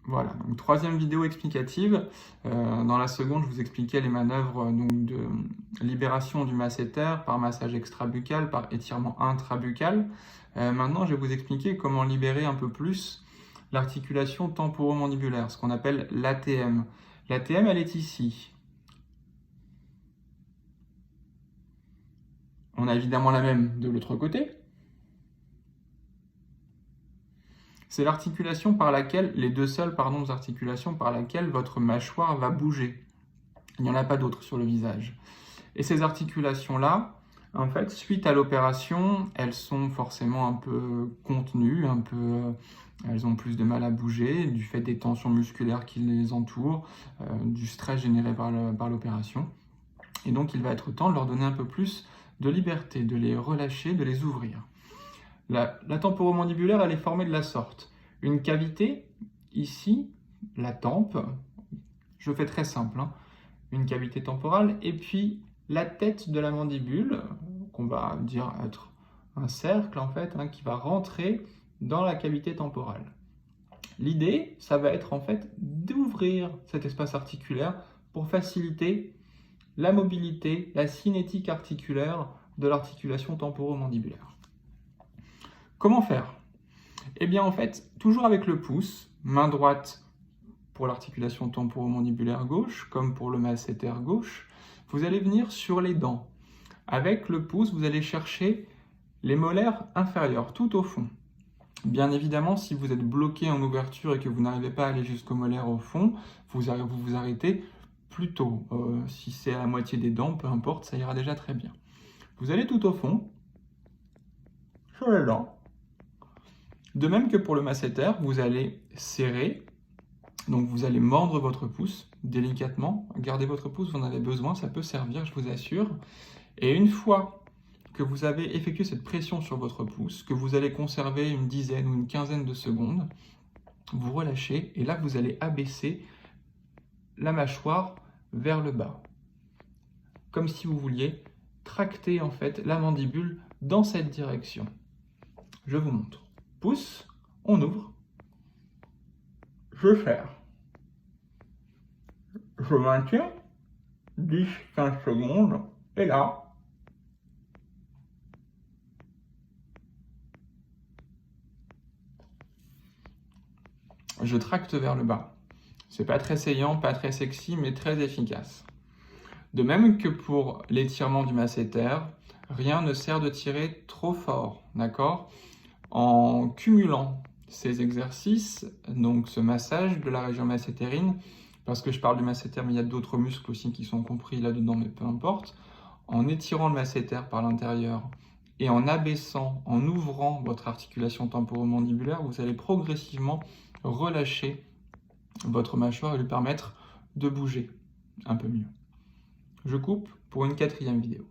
Voilà, donc troisième vidéo explicative. Dans la seconde, je vous expliquais les manœuvres de libération du masséter par massage extrabuccal, par étirement intrabuccal. Maintenant, je vais vous expliquer comment libérer un peu plus l'articulation temporomandibulaire, ce qu'on appelle l'ATM. L'ATM, elle est ici. On a évidemment la même de l'autre côté. C'est l'articulation par laquelle, les deux seules articulations par laquelle votre mâchoire va bouger. Il n'y en a pas d'autres sur le visage. Et ces articulations-là, en fait, suite à l'opération, elles sont forcément un peu contenues, elles ont plus de mal à bouger du fait des tensions musculaires qui les entourent, du stress généré par l'opération. Et donc, il va être temps de leur donner un peu plus de liberté, de les relâcher, de les ouvrir. La temporomandibulaire, elle est formée de la sorte. Une cavité, ici, la tempe, je fais très simple, hein, une cavité temporale, et puis la tête de la mandibule, qu'on va dire être un cercle en fait, hein, qui va rentrer dans la cavité temporale. L'idée, ça va être en fait d'ouvrir cet espace articulaire pour faciliter la mobilité, la cinétique articulaire de l'articulation temporomandibulaire. Comment faire? Eh bien en fait, toujours avec le pouce, main droite pour l'articulation temporomandibulaire gauche, comme pour le masséter gauche, vous allez venir sur les dents. Avec le pouce, vous allez chercher les molaires inférieures, tout au fond. Bien évidemment, si vous êtes bloqué en ouverture et que vous n'arrivez pas à aller jusqu'aux molaires au fond, vous vous arrêtez plus tôt. Si c'est à la moitié des dents, peu importe, ça ira déjà très bien. Vous allez tout au fond, sur les dents. De même que pour le masséter, vous allez serrer, donc vous allez mordre votre pouce délicatement. Gardez votre pouce, vous en avez besoin, ça peut servir, je vous assure. Et une fois que vous avez effectué cette pression sur votre pouce, que vous allez conserver une dizaine ou une quinzaine de secondes, vous relâchez et là vous allez abaisser la mâchoire vers le bas. Comme si vous vouliez tracter en fait la mandibule dans cette direction. Je vous montre. Pouce, on ouvre, je serre, je maintiens 10-15 secondes, et là, je tracte vers le bas. C'est pas très saillant, pas très sexy, mais très efficace. De même que pour l'étirement du masséter, rien ne sert de tirer trop fort, d'accord? En cumulant ces exercices, donc ce massage de la région massétérine, parce que je parle du masséter, mais il y a d'autres muscles aussi qui sont compris là-dedans, mais peu importe, en étirant le masséter par l'intérieur et en abaissant, en ouvrant votre articulation temporomandibulaire, vous allez progressivement relâcher votre mâchoire et lui permettre de bouger un peu mieux. Je coupe pour une quatrième vidéo.